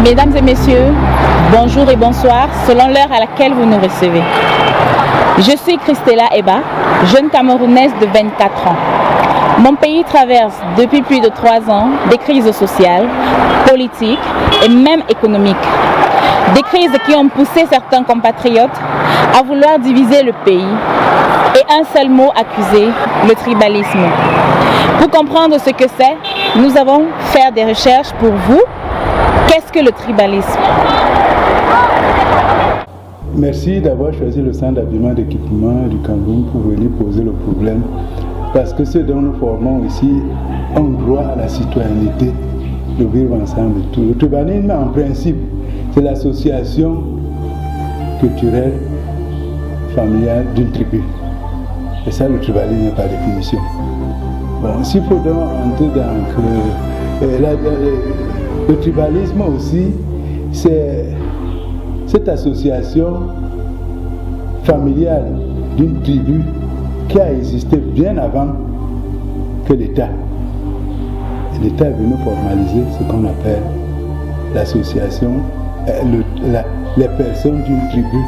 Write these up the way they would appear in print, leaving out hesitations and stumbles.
Mesdames et messieurs, bonjour et bonsoir selon l'heure à laquelle vous nous recevez. Je suis Christella Eba, jeune Camerounaise de 24 ans. Mon pays traverse depuis plus de 3 ans des crises sociales, politiques et même économiques. Des crises qui ont poussé certains compatriotes à vouloir diviser le pays et un seul mot accusé, le tribalisme. Pour comprendre ce que c'est, nous avons fait des recherches pour vous. Qu'est-ce que le tribalisme? Merci d'avoir choisi le centre d'habillement d'équipement du Cameroun pour venir poser le problème, parce que ceux dont nous formons ici ont droit à la citoyenneté, de vivre ensemble et tout. Le tribalisme, en principe, c'est l'association culturelle, familiale d'une tribu. Et ça, le tribalisme par définition. Bon, s'il faut donc entrer dans le tribalisme aussi, c'est cette association familiale d'une tribu qui a existé bien avant que l'État. L'État est venu formaliser ce qu'on appelle l'association, les personnes d'une tribu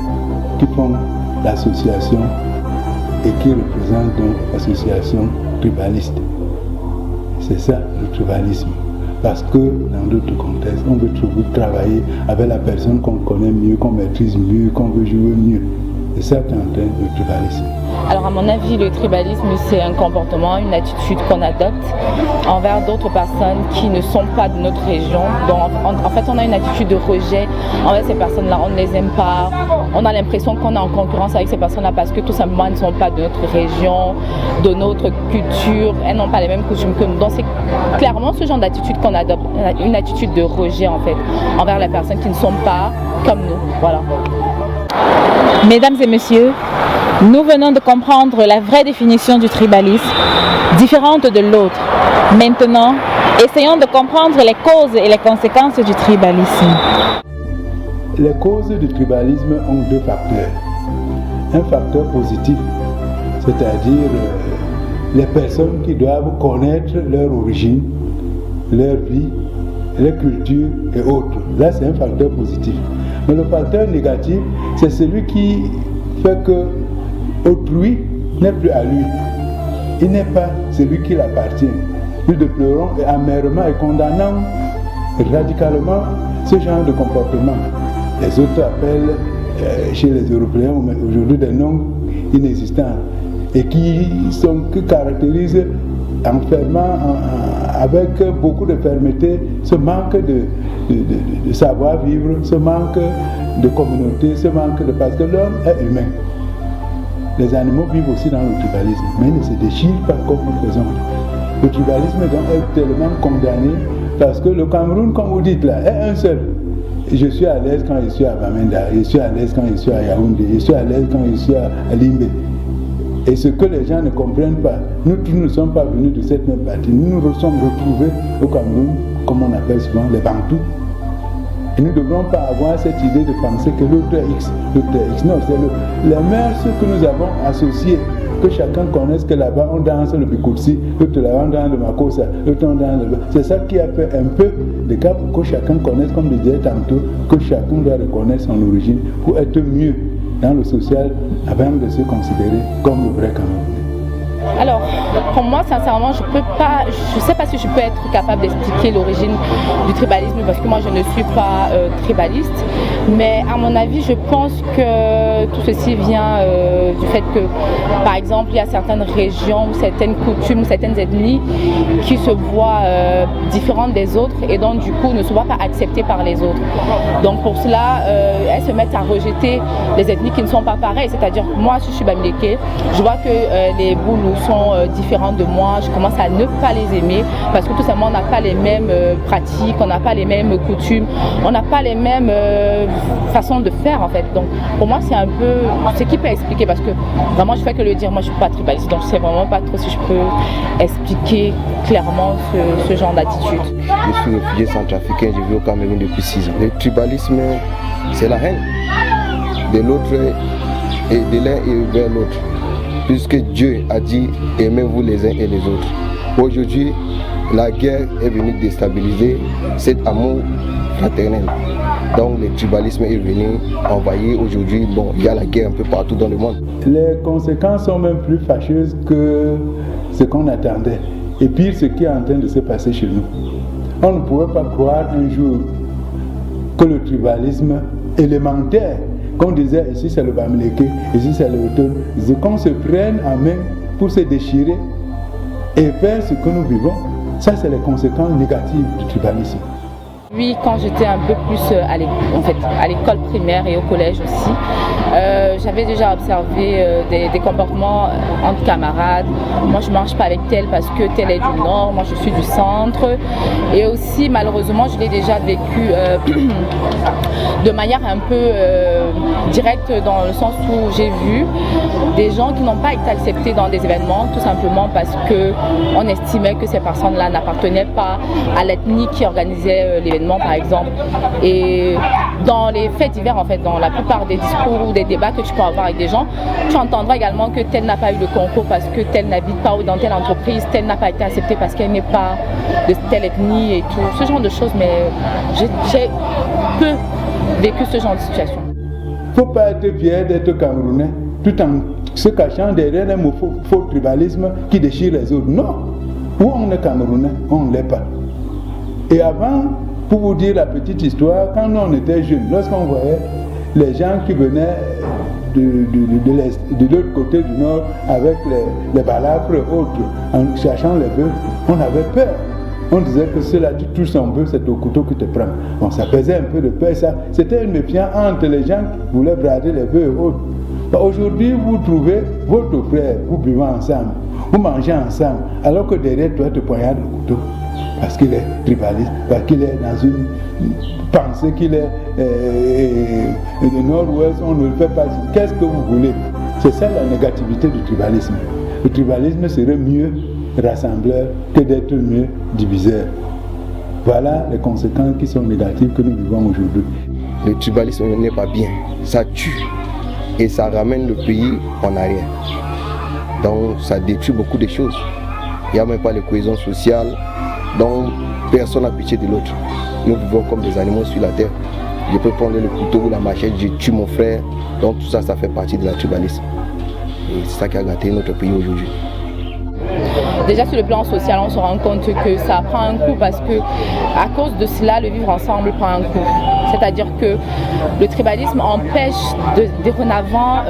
qui font l'association et qui représentent donc l'association tribaliste. C'est ça le tribalisme. Parce que dans d'autres contextes, on veut toujours travailler avec la personne qu'on connaît mieux, qu'on maîtrise mieux, qu'on veut jouer mieux. Et ça, c'est en train de tribalisme. Alors à mon avis, le tribalisme, c'est un comportement, une attitude qu'on adopte envers d'autres personnes qui ne sont pas de notre région. Donc en fait, on a une attitude de rejet envers ces personnes-là, on ne les aime pas. On a l'impression qu'on est en concurrence avec ces personnes-là parce que tout simplement, elles ne sont pas de notre région, de notre culture, elles n'ont pas les mêmes coutumes que nous. Donc c'est clairement ce genre d'attitude qu'on adopte, une attitude de rejet en fait, envers les personnes qui ne sont pas comme nous. Voilà. Mesdames et messieurs, nous venons de comprendre la vraie définition du tribalisme, différente de l'autre. Maintenant, essayons de comprendre les causes et les conséquences du tribalisme. Les causes du tribalisme ont 2 facteurs. Un facteur positif, c'est-à-dire les personnes qui doivent connaître leur origine, leur vie, leur culture et autres. Là, c'est un facteur positif. Mais le facteur négatif, c'est celui qui fait que autrui n'est plus à lui. Il n'est pas celui qui l'appartient. Nous déplorons et amèrement et condamnons radicalement ce genre de comportement. Les autres appellent chez les Européens aujourd'hui des noms inexistants et qui caractérisent en fermant avec beaucoup de fermeté ce manque de savoir-vivre, ce manque de communauté, ce manque de... Parce que l'homme est humain. Les animaux vivent aussi dans le tribalisme, mais ils ne se déchirent pas comme nous faisons. Le tribalisme donc est tellement condamné parce que le Cameroun, comme vous dites là, est un seul. Je suis à l'aise quand je suis à Bamenda, je suis à l'aise quand je suis à Yaoundé, je suis à l'aise quand je suis à Limbe. Et ce que les gens ne comprennent pas, nous tous ne sommes pas venus de cette même partie. Nous nous sommes retrouvés au Cameroun, comme on appelle souvent les Bantous. Et nous ne devrons pas avoir cette idée de penser que l'autre est X, l'autre est X. Non, c'est les mœurs que nous avons associées, que chacun connaisse que là-bas on danse le Bikoutsi, l'autre là-bas on danse le Makossa, l'autre on danse le... C'est ça qui a fait un peu de cas pour que chacun connaisse, comme je disais tantôt, que chacun doit reconnaître son origine pour être mieux dans le social avant de se considérer comme le vrai Camerounais. Alors, pour moi, sincèrement, je ne sais pas si je peux être capable d'expliquer l'origine du tribalisme parce que moi, je ne suis pas tribaliste. Mais à mon avis, je pense que tout ceci vient du fait que, par exemple, il y a certaines régions, certaines coutumes, certaines ethnies qui se voient différentes des autres et donc, du coup, ne se voient pas acceptées par les autres. Donc, pour cela, elles se mettent à rejeter les ethnies qui ne sont pas pareilles. C'est-à-dire, moi, si je suis Bamileke, je vois que les Boulous sont différents de moi, je commence à ne pas les aimer parce que tout simplement on n'a pas les mêmes pratiques, on n'a pas les mêmes coutumes, on n'a pas les mêmes façons de faire en fait. Donc pour moi c'est un peu ce qui peut expliquer parce que vraiment je fais que le dire, moi je ne suis pas tribaliste donc je ne sais vraiment pas trop si je peux expliquer clairement ce genre d'attitude. Je suis réfugié centrafricain, je vis au Cameroun depuis 6 ans. Le tribalisme c'est la haine de l'autre et de l'un et vers l'autre. Puisque Dieu a dit aimez-vous les uns et les autres. Aujourd'hui, la guerre est venue déstabiliser cet amour fraternel. Donc le tribalisme est venu envahir aujourd'hui. Bon, il y a la guerre un peu partout dans le monde. Les conséquences sont même plus fâcheuses que ce qu'on attendait. Et pire, ce qui est en train de se passer chez nous. On ne pouvait pas croire un jour que le tribalisme élémentaire, qu'on disait ici c'est le Bamileke, ici c'est le Hutu, qu'on se prenne en main pour se déchirer et faire ce que nous vivons, ça c'est les conséquences négatives du tribalisme. Oui, quand j'étais un peu plus à l'école primaire et au collège aussi, j'avais déjà observé des comportements entre camarades. Moi, je ne mange pas avec tel parce que tel est du nord, moi je suis du centre. Et aussi, malheureusement, je l'ai déjà vécu de manière un peu directe, dans le sens où j'ai vu des gens qui n'ont pas été acceptés dans des événements, tout simplement parce qu'on estimait que ces personnes-là n'appartenaient pas à l'ethnie qui organisait l'événement, par exemple. Et dans les faits divers, en fait, dans la plupart des discours ou des débats que tu peux avoir avec des gens, tu entendras également que tel n'a pas eu le concours parce que tel n'habite pas dans telle entreprise, tel n'a pas été accepté parce qu'elle n'est pas de telle ethnie et tout, ce genre de choses. Mais j'ai peu vécu ce genre de situation. Il ne faut pas être fier d'être Camerounais tout en se cachant derrière un faux tribalisme qui déchire les autres. Non, ou on est Camerounais, on ne l'est pas. Et avant, pour vous dire la petite histoire, quand nous on était jeunes, lorsqu'on voyait les gens qui venaient de l'autre côté du nord avec les balafres et autres, en cherchant les bœufs, on avait peur. On disait que cela, tu touches son bœuf, c'est au couteau que tu te prends. Bon, ça faisait un peu de peur, ça. C'était une méfiance entre les gens qui voulaient brader les bœufs et autres. Aujourd'hui, vous trouvez votre frère, vous buvez ensemble, vous mangez ensemble, alors que derrière toi, tu poignardes le couteau. Parce qu'il est tribaliste, parce qu'il est dans une pensée qu'il est du nord-ouest, on ne le fait pas. Qu'est-ce que vous voulez? C'est ça la négativité du tribalisme. Le tribalisme serait mieux rassembleur que d'être mieux diviseur. Voilà les conséquences qui sont négatives que nous vivons aujourd'hui. Le tribalisme n'est pas bien, ça tue et ça ramène le pays en arrière. Donc ça détruit beaucoup de choses. Il n'y a même pas de cohésion sociale. Donc personne n'a pitié de l'autre. Nous vivons comme des animaux sur la terre. Je peux prendre le couteau ou la machette, je tue mon frère. Donc tout ça, ça fait partie de la tribalisme. Et c'est ça qui a gâté notre pays aujourd'hui. Déjà sur le plan social, on se rend compte que ça prend un coup parce que à cause de cela, le vivre ensemble prend un coup. C'est-à-dire que le tribalisme empêche dorénavant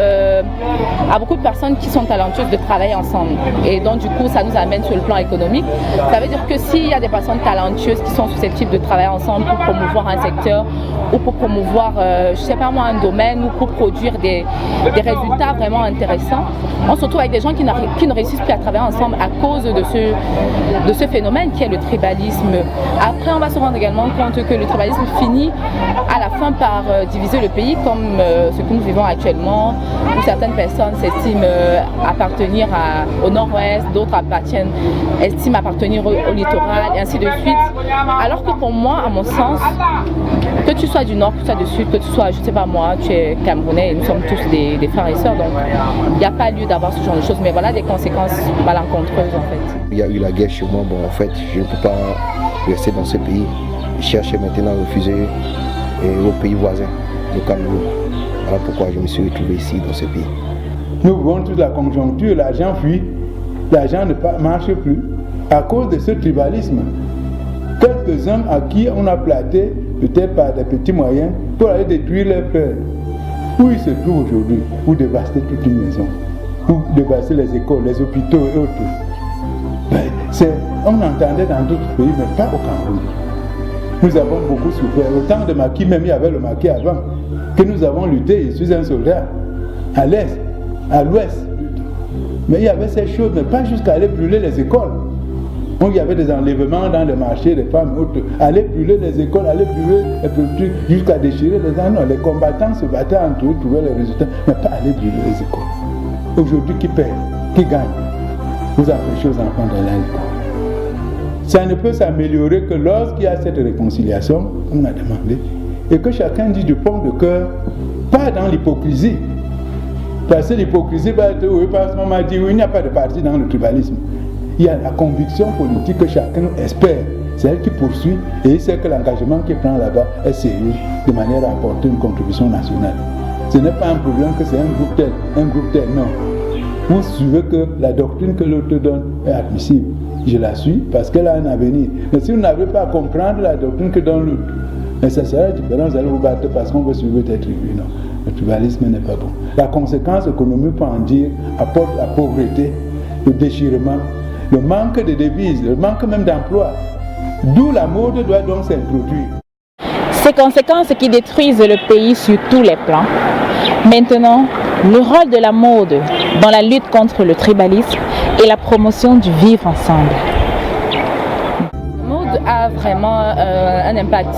à beaucoup de personnes qui sont talentueuses de travailler ensemble. Et donc du coup, ça nous amène sur le plan économique. Ça veut dire que s'il y a des personnes talentueuses qui sont susceptibles de travailler ensemble pour promouvoir un secteur ou pour promouvoir, je sais pas moi, un domaine ou pour produire des résultats vraiment intéressants, on se retrouve avec des gens qui ne réussissent plus à travailler ensemble à cause de ce phénomène qui est le tribalisme. Après, on va se rendre également compte que le tribalisme finit à la fin par diviser le pays comme ce que nous vivons actuellement, où certaines personnes s'estiment appartenir au nord-ouest, d'autres estiment appartenir au littoral et ainsi de suite. Alors que pour moi, à mon sens, que tu sois du nord, que tu sois du sud, que tu sois, je ne sais pas moi, tu es camerounais et nous sommes tous des frères et sœurs, donc il n'y a pas lieu d'avoir ce genre de choses, mais voilà des conséquences malencontreuses en fait. Il y a eu la guerre chez moi, bon en fait je ne peux pas rester dans ce pays. Je cherche maintenant à refuser au pays voisin, le Cameroun. Voilà pourquoi je me suis retrouvé ici dans ce pays. Nous voyons toute la conjoncture, l'argent fuit, l'argent ne marche plus à cause de ce tribalisme. Quelques-uns à qui on a planté, peut-être par des petits moyens, pour aller détruire leurs frères. Où ils se trouvent aujourd'hui? Pour dévaster toute une maison, pour dévaster les écoles, les hôpitaux et autres. On entendait dans d'autres pays, mais pas au Cameroun. Nous avons beaucoup souffert. Au temps de Macky, même il y avait le Macky avant, que nous avons lutté. Je suis un soldat à l'est, à l'ouest. Mais il y avait ces choses, mais pas jusqu'à aller brûler les écoles. Donc il y avait des enlèvements dans les marchés, les femmes, autres. Aller brûler les écoles, aller brûler les producteurs, jusqu'à déchirer les gens. Non, les combattants se battaient entre eux, trouvaient les résultats, mais pas aller brûler les écoles. Aujourd'hui, qui perd? Qui gagne? Vous empêchez aux enfants d'aller à l'école. Ça ne peut s'améliorer que lorsqu'il y a cette réconciliation, on a demandé, et que chacun dit du fond de cœur, pas dans l'hypocrisie. Parce que l'hypocrisie va être, oui, parce qu'on m'a dit, oui, il n'y a pas de parti dans le tribalisme. il y a la conviction politique que chacun espère. C'est elle qui poursuit et il sait que l'engagement qu'il prend là-bas est sérieux de manière à apporter une contribution nationale. Ce n'est pas un problème que c'est un groupe tel, non. Vous suivez que la doctrine que l'autre donne est admissible. Je la suis parce qu'elle a un avenir. Mais si vous n'avez pas à comprendre la doctrine que donne l'autre, mais ça sera différent, vous allez vous battre parce qu'on veut suivre tes tribus. Non, le tribalisme n'est pas bon. La conséquence économique, pour en dire, apporte la pauvreté, le déchirement, le manque de devises, le manque même d'emploi. D'où la mode doit donc s'introduire. Ces conséquences qui détruisent le pays sur tous les plans. Maintenant, le rôle de la mode dans la lutte contre le tribalisme et la promotion du vivre ensemble. La mode a vraiment un impact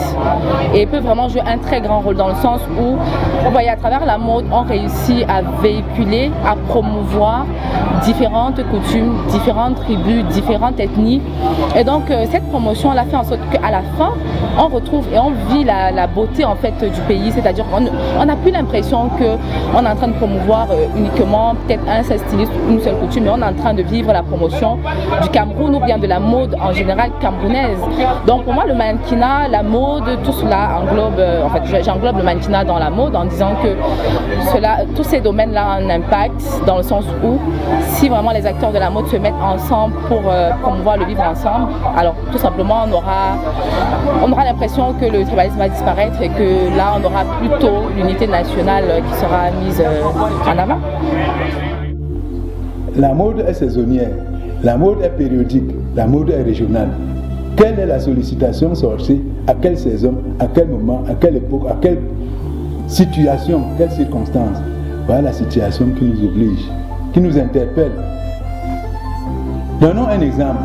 et peut vraiment jouer un très grand rôle dans le sens où, vous voyez, à travers la mode, on réussit à véhiculer, à promouvoir différentes coutumes, différentes tribus, différentes ethnies. Et donc, cette promotion, elle a fait en sorte qu'à la fin, on retrouve et on vit la beauté en fait du pays, c'est-à-dire qu'on n'a plus l'impression qu'on est en train de promouvoir uniquement peut-être un seul styliste, une seule coutume, mais on est en train de vivre la promotion du Cameroun ou bien de la mode en général camerounaise. Donc pour moi, le mannequinat, la mode, tout cela englobe, en fait j'englobe le mannequinat dans la mode en disant que tous ces domaines-là ont un impact dans le sens où si vraiment les acteurs de la mode se mettent ensemble pour promouvoir le vivre ensemble, alors tout simplement on aura l'impression que le tribalisme va disparaître et que là on aura plutôt l'unité nationale qui sera mise en avant. La mode est saisonnière, la mode est périodique, la mode est régionale. Quelle est la sollicitation sortie, à quelle saison, à quel moment, à quelle époque, à quelle situation, quelles circonstances? Voilà la situation qui nous oblige, qui nous interpelle. Donnons un exemple.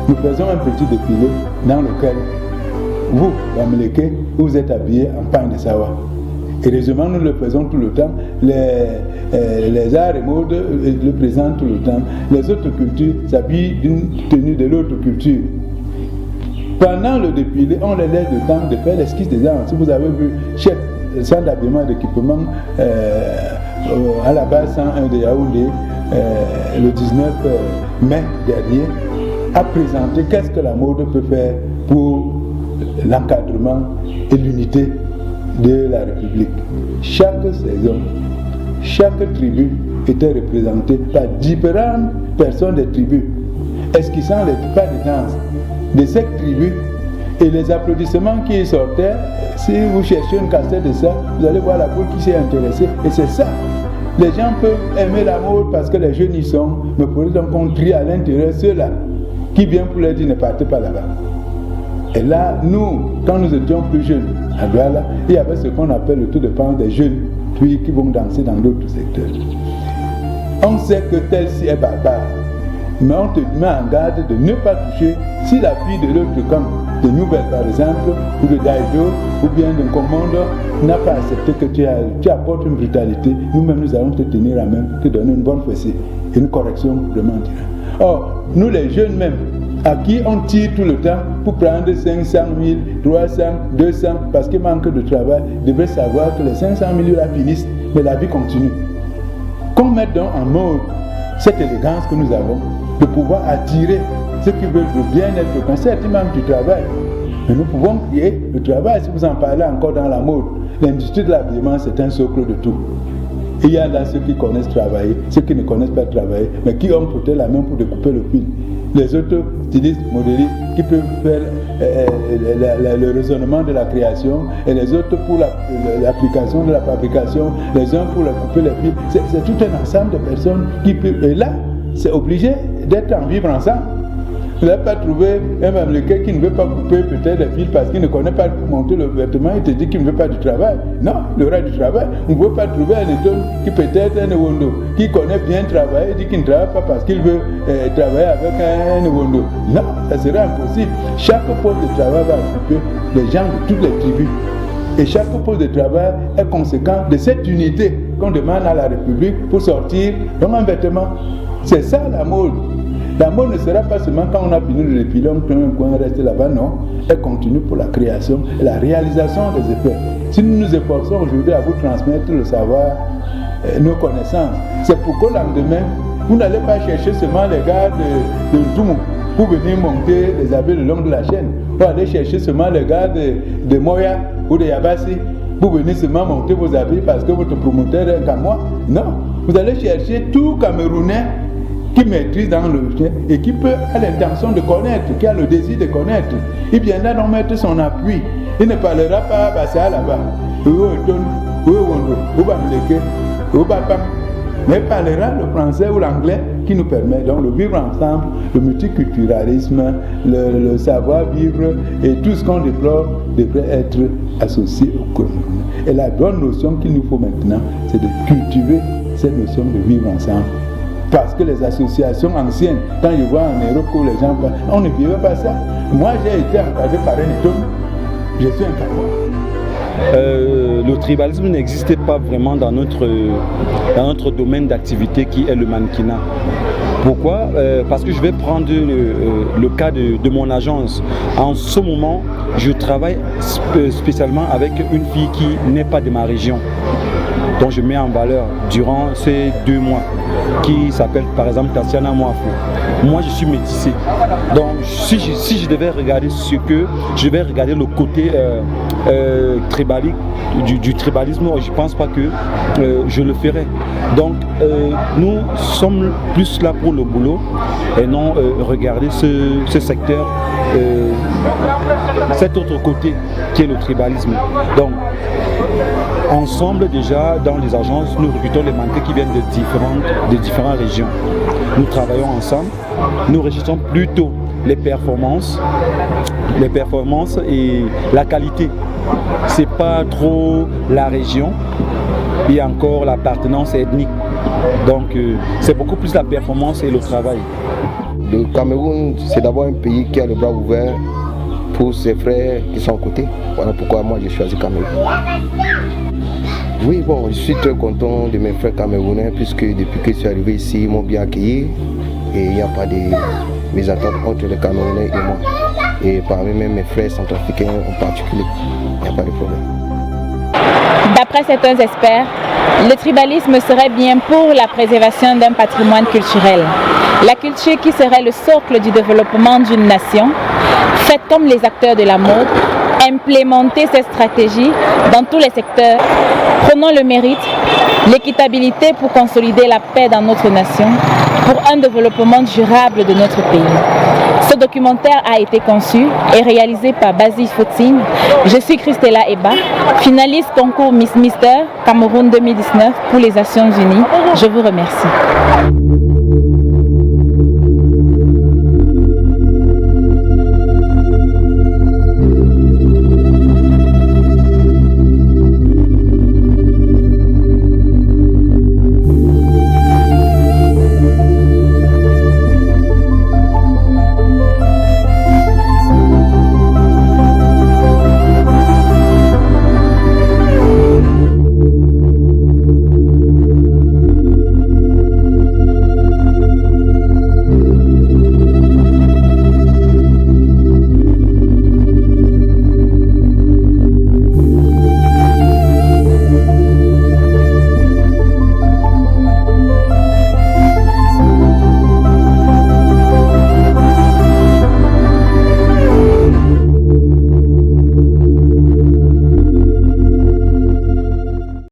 Nous faisons un petit défilé dans lequel vous, Bamileke, vous êtes habillés en pain de sawa. Heureusement, nous le faisons tout le temps. Les arts et modes le présentent tout le temps. Les autres cultures s'habillent d'une tenue de l'autre culture. Pendant le défilé, on les laisse le temps de faire l'esquisse des arts. Si vous avez vu, chef, centre d'habillement d'équipement à la base 101 de Yaoundé, le 19 mai dernier, a présenté qu'est-ce que la mode peut faire pour l'encadrement et l'unité de la République. Chaque saison, chaque tribu était représentée par différentes personnes des tribus, esquissant les pas de danse de cette tribu et les applaudissements qui sortaient. Si vous cherchez une cassette de ça, vous allez voir la foule qui s'est intéressée et c'est ça. Les gens peuvent aimer la mode parce que les jeunes y sont, mais pour les rencontrer à l'intérieur ceux-là qui viennent pour leur dire ne partez pas là-bas. Et là, nous, quand nous étions plus jeunes, à Douala, il y avait ce qu'on appelle le tour de panse des jeunes, puis qui vont danser dans d'autres secteurs. On sait que tel-ci est barbare, mais on te met en garde de ne pas toucher si la fille de l'autre camp, de Nouvelle par exemple, ou de Daïdo, ou bien d'un commandant, n'a pas accepté que tu apportes une brutalité, nous-mêmes nous allons te tenir à main, te donner une bonne fessée, et une correction vraiment directe. Or, nous les jeunes même, à qui on tire tout le temps pour prendre 500 000, 300, 200, parce qu'il manque de travail, devraient savoir que les 500 000 là finissent, mais la vie continue. Qu'on mette donc en mode cette élégance que nous avons, de pouvoir attirer ceux qui veulent le bien-être, quand certes il manque du travail, mais nous pouvons créer le travail. Si vous en parlez encore dans la mode, l'industrie de l'habillement c'est un socle de tout. Il y a là ceux qui connaissent travailler, ceux qui ne connaissent pas travailler, mais qui ont peut-être la main pour découper le fil. Les autres stylistes, modélistes, qui peuvent faire le raisonnement de la création, et les autres pour l'application de la fabrication, les uns pour couper les fils. C'est tout un ensemble de personnes qui peuvent. Et là, c'est obligé d'être en vivre ensemble. Vous n'avez pas trouvé un Mamleke qui ne veut pas couper peut-être les fils parce qu'il ne connaît pas monter le vêtement, il te dit qu'il ne veut pas du travail. Non, il aura du travail. On ne peut pas trouver un étonne qui peut-être un Ewondo, qui connaît bien travailler, dit qu'il ne travaille pas parce qu'il veut travailler avec un Ewondo. Non, ça serait impossible. Chaque poste de travail va occuper les gens de toutes les tribus. Et chaque poste de travail est conséquent de cette unité qu'on demande à la République pour sortir dans un vêtement. C'est ça la mode. La mode ne sera pas seulement quand on a fini de défiler, on prend un coin, on reste là-bas, non. Elle continue pour la création et la réalisation des effets. Si nous nous efforçons aujourd'hui à vous transmettre le savoir, nos connaissances, c'est pour qu'au lendemain, Vous n'allez pas chercher seulement les gars de Ntoumou pour venir monter les habits le long de la chaîne. Vous allez chercher seulement les gars de Moya ou de Yabassi pour venir seulement monter vos habits parce que votre promoteur est comme moi. Non, vous allez chercher tout Camerounais qui maîtrise dans le chien et qui peut a l'intention de connaître, qui a le désir de connaître. Il viendra donc mettre son appui. Il ne parlera pas Bassa là-bas, mais parlera le français ou l'anglais qui nous permet donc le vivre ensemble, le multiculturalisme, le savoir-vivre et tout ce qu'on déplore devrait être associé au Cameroun. Et la bonne notion qu'il nous faut maintenant, c'est de cultiver cette notion de vivre ensemble. Parce que les associations anciennes, quand je vois en Europe où les gens parlent, on ne vivait pas ça. Moi j'ai été encadré par un étonne, je suis un Cameroun. Le tribalisme n'existait pas vraiment dans notre domaine d'activité qui est le mannequinat. Pourquoi? Parce que je vais prendre le cas de mon agence. En ce moment, je travaille spécialement avec une fille qui n'est pas de ma région, dont je mets en valeur durant ces 2 mois, qui s'appelle par exemple Tatiana Moafou. Moi je suis métissé, donc si je devais regarder je vais regarder le côté tribalique du tribalisme, je ne pense pas que je le ferais. Donc nous sommes plus là pour le boulot et non regarder ce secteur, cet autre côté qui est le tribalisme. Donc ensemble déjà dans les agences, nous recrutons les mannequins qui viennent de différentes régions. Nous travaillons ensemble, nous recherchons plutôt les performances et la qualité. C'est pas trop la région et encore l'appartenance ethnique. Donc c'est beaucoup plus la performance et le travail. Le Cameroun, c'est d'abord un pays qui a le bras ouvert pour ses frères qui sont à côté. Voilà pourquoi moi j'ai choisi Cameroun. Oui, bon, je suis très content de mes frères camerounais puisque depuis que je suis arrivé ici, ils m'ont bien accueilli et il n'y a pas de mésentente entre les Camerounais et moi. Et parmi même mes frères centrafricains en particulier, il n'y a pas de problème. D'après certains experts, le tribalisme serait bien pour la préservation d'un patrimoine culturel. La culture qui serait le socle du développement d'une nation, faite comme les acteurs de la mode, implémenter ces stratégies dans tous les secteurs. Prenons le mérite, l'équitabilité pour consolider la paix dans notre nation, pour un développement durable de notre pays. Ce documentaire a été conçu et réalisé par Basil Fotine. Je suis Christella Eba, finaliste concours Miss Mister Cameroun 2019 pour les Nations Unies. Je vous remercie.